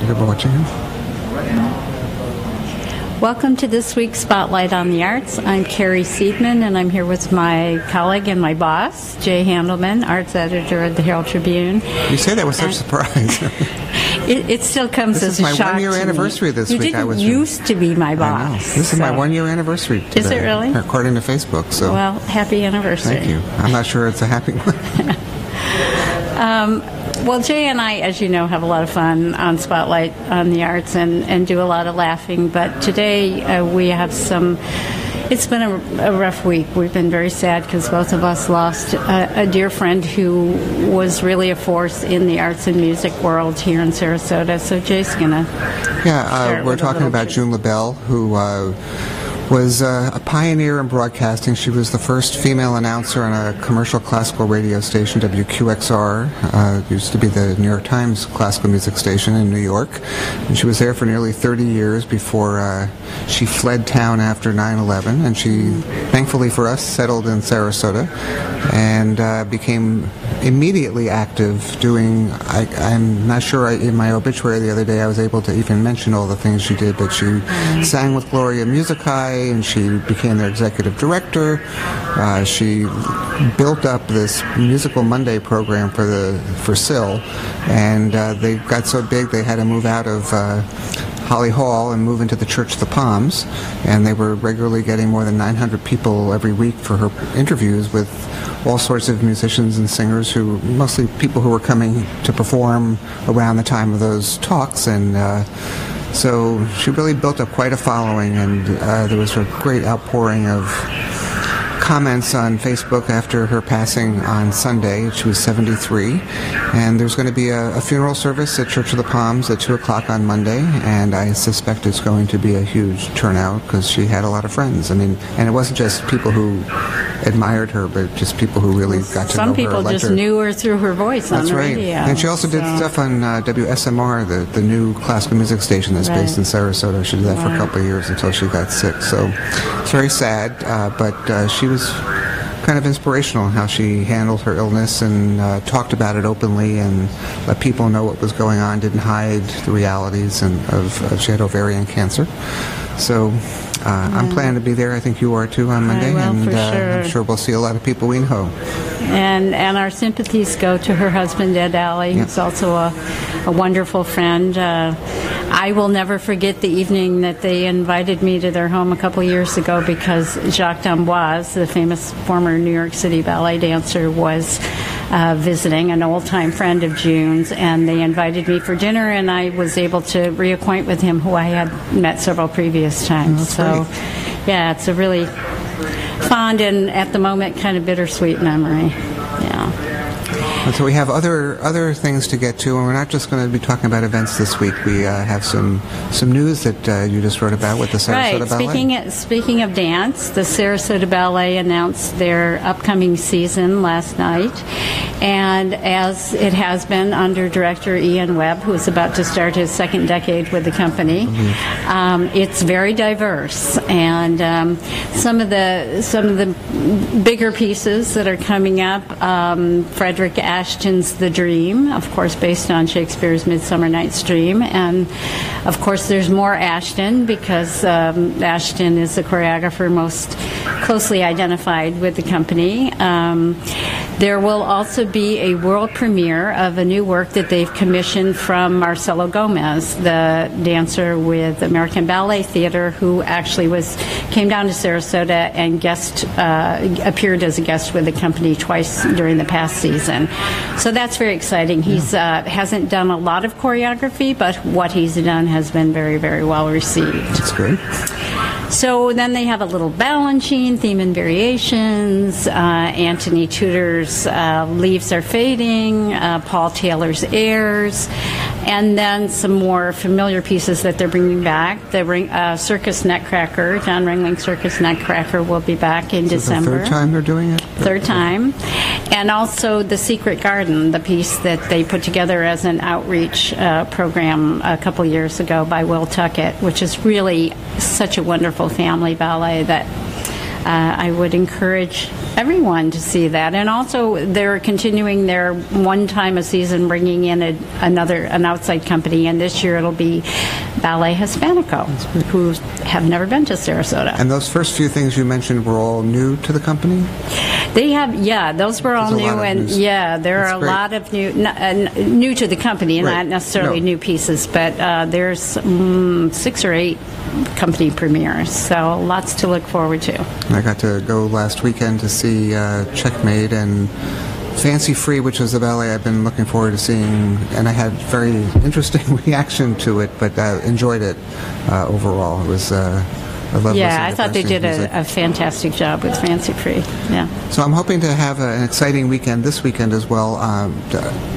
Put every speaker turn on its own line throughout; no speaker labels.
You're watching him.
Welcome to this week's Spotlight on the Arts. I'm Carrie Seidman, and I'm here with my colleague and my boss, Jay Handelman, arts editor of the Herald-Tribune.
You say that with such surprise.
It still comes as a shock to me.
This is my one-year anniversary this week.
You didn't used to be my boss.
This is my one-year anniversary today.
Is it really?
According to Facebook. So.
Well, happy anniversary.
Thank you. I'm not sure it's a happy one.
Well, Jay and I, as you know, have a lot of fun on Spotlight on the Arts and do a lot of laughing. But today we have some... It's been a rough week. We've been very sad because both of us lost a dear friend who was really a force in the arts and music world here in Sarasota. So Jay's going to
we're talking about June LaBelle, who was a pioneer in broadcasting. She was the first female announcer on a commercial classical radio station, WQXR. Used to be the New York Times classical music station in New York. And she was there for nearly 30 years before she fled town after 9/11. And she, thankfully for us, settled in Sarasota and became immediately active doing, I'm not sure, in my obituary the other day I was able to even mention all the things she did, but she sang with Gloria Musici, and she became their executive director. She built up this Musical Monday program for SIL, and they got so big they had to move out of Holly Hall and move into the Church of the Palms, and they were regularly getting more than 900 people every week for her interviews with all sorts of musicians and singers, who mostly people who were coming to perform around the time of those talks. And so she really built up quite a following, and there was a great outpouring of comments on Facebook after her passing on Sunday. She was 73, and there's going to be a funeral service at Church of the Palms at 2 o'clock on Monday, and I suspect it's going to be a huge turnout because she had a lot of friends. I mean, and it wasn't just people who admired her, but just people who really got to know her.
Some people just knew her through her voice on the radio.
That's right. And she also did stuff on WSMR, the new classical music station that's based in Sarasota. She did that for a couple of years until she got sick. So it's very sad, but she was kind of inspirational in how she handled her illness and talked about it openly and let people know what was going on, didn't hide the realities of she had ovarian cancer. So I'm planning to be there. I think you are too on Monday, and I'm sure we'll see a lot of people we know.
And our sympathies go to her husband, Ed Alley, who's also a wonderful friend. I will never forget the evening that they invited me to their home a couple years ago because Jacques d'Amboise, the famous former New York City ballet dancer, was visiting, an old-time friend of June's, and they invited me for dinner, and I was able to reacquaint with him, who I had met several previous times. So, yeah, it's a really fond and, at the moment, kind of bittersweet memory. Yeah.
And so we have other things to get to, and we're not just going to be talking about events this week. We have some news that you just wrote about with the Sarasota Ballet.
Speaking of dance, the Sarasota Ballet announced their upcoming season last night, and as it has been under director Ian Webb, who is about to start his second decade with the company, it's very diverse, and some of the bigger pieces that are coming up, Frederick Ashton's The Dream, of course based on Shakespeare's Midsummer Night's Dream, and of course there's more Ashton because Ashton is the choreographer most closely identified with the company. There will also be a world premiere of a new work that they've commissioned from Marcelo Gomez, the dancer with American Ballet Theatre, who actually came down to Sarasota and appeared as a guest with the company twice during the past season. So that's very exciting. He's hasn't done a lot of choreography, but what he's done has been very, very well received.
That's great.
So then they have a little Balanchine, Theme and Variations, Anthony Tudor's Leaves Are Fading, Paul Taylor's Airs, and then some more familiar pieces that they're bringing back. The Circus Nutcracker, John Ringling Circus Nutcracker will be back in December.
The third time they're doing it?
Third time. And also The Secret Garden, the piece that they put together as an outreach program a couple years ago by Will Tuckett, which is really such a wonderful family ballet that I would encourage everyone to see that. And also, they're continuing their one time a season, bringing in an outside company, and this year it'll be Ballet Hispanico, who have never been to Sarasota.
And those first few things you mentioned were all new to the company?
They have, those were all new, and there are a lot of new to the company, not necessarily new pieces, but there's 6 or 8 company premieres, so lots to look forward to.
I got to go last weekend to see Checkmate and Fancy Free, which is a ballet I've been looking forward to seeing, and I had very interesting reaction to it, but enjoyed it overall. It was I love
I thought they did a fantastic job with Fancy Free. Yeah.
So I'm hoping to have an exciting weekend this weekend as well.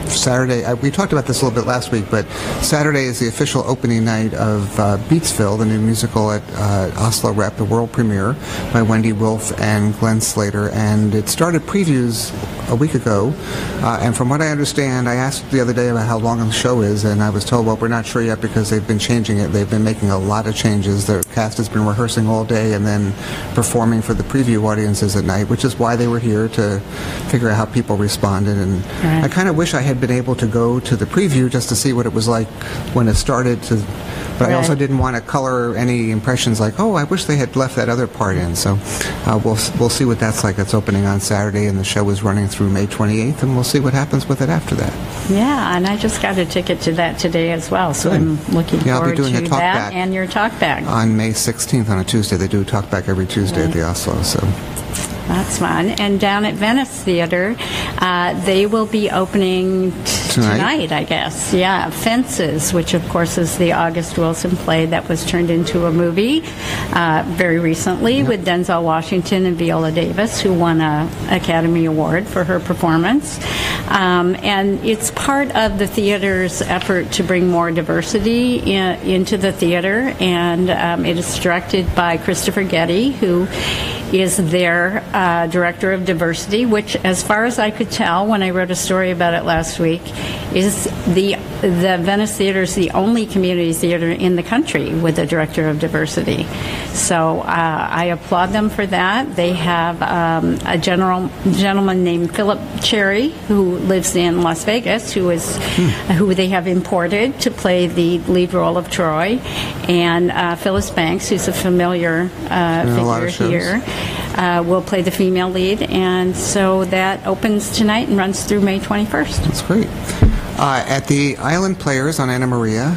Saturday, we talked about this a little bit last week, but Saturday is the official opening night of Beatsville, the new musical at Oslo Rep, the world premiere by Wendy Wolf and Glenn Slater, and it started previews a week ago, and from what I understand, I asked the other day about how long the show is, and I was told, well, we're not sure yet because they've been changing it. They've been making a lot of changes. The cast has been rehearsing all day and then performing for the preview audiences at night, which is why they were here, to figure out how people responded. And I kind of wish I had been able to go to the preview just to see what it was like when it started, but I also didn't want to color any impressions like, oh, I wish they had left that other part in. So we'll see what that's like. It's opening on Saturday, and the show is running through May 28th, and we'll see what happens with it after that.
Yeah, and I just got a ticket to that today as well, so I'm looking forward to that and your talkback.
On May 16th on a Tuesday. They do a talkback every Tuesday at the Oslo, so...
That's fun. And down at Venice Theatre, they will be opening tonight, I guess. Yeah, Fences, which of course is the August Wilson play that was turned into a movie very recently with Denzel Washington and Viola Davis, who won an Academy Award for her performance. And it's part of the theater's effort to bring more diversity into the theater, and it is directed by Christopher Getty, who is their director of diversity, which, as far as I could tell when I wrote a story about it last week, is the Venice Theatre is the only community theater in the country with a director of diversity. So I applaud them for that. They have a gentleman named Philip Cherry, who lives in Las Vegas, who they have imported to play the lead role of Troy, and Phyllis Banks, who's a familiar figure here, will play the female lead, and so that opens tonight and runs through May 21st.
That's great. At the Island Players on Anna Maria,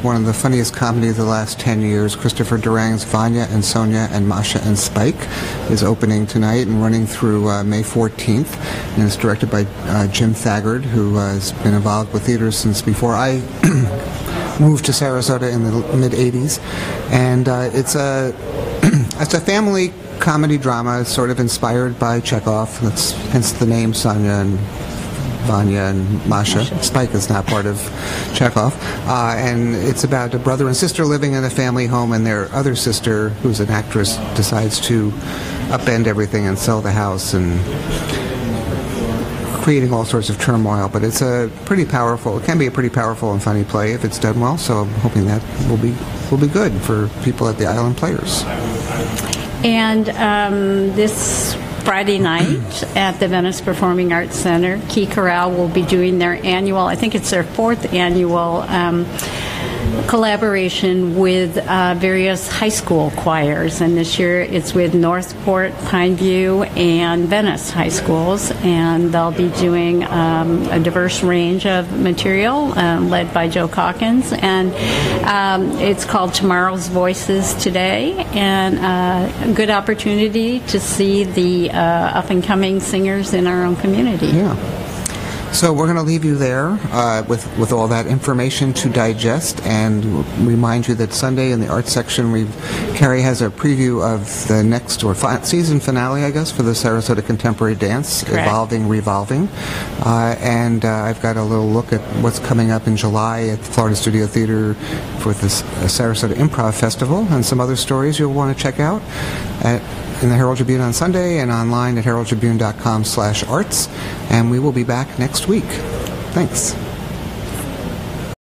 one of the funniest comedies of the last 10 years, Christopher Durang's Vanya and Sonia and Masha and Spike is opening tonight and running through May 14th, and it's directed by Jim Thagard, who has been involved with theater since before I moved to Sarasota in the mid-'80s, and it's a family comedy drama, sort of inspired by Chekhov. That's hence the name Sonia and Vanya and Masha. Spike is not part of Chekhov. And it's about a brother and sister living in a family home, and their other sister, who's an actress, decides to upend everything and sell the house, and creating all sorts of turmoil. But it's it can be a pretty powerful and funny play if it's done well, so I'm hoping that will be good for people at the Island Players. And
this Friday night at the Venice Performing Arts Center, Key Chorale will be doing their annual, I think it's their 4th annual collaboration with various high school choirs, and this year it's with Northport, Pineview, and Venice high schools, and they'll be doing a diverse range of material led by Joe Calkins, and it's called Tomorrow's Voices Today, and a good opportunity to see the up-and-coming singers in our own community.
Yeah. So we're going to leave you there with all that information to digest, and remind you that Sunday in the arts section, Carrie has a preview of the next season finale, I guess, for the Sarasota Contemporary Dance,
Correct.
Evolving, Revolving, and I've got a little look at what's coming up in July at the Florida Studio Theater for the Sarasota Improv Festival, and some other stories you'll want to check out in the Herald-Tribune on Sunday, and online at heraldtribune.com/arts, and we will be back next week. Thanks.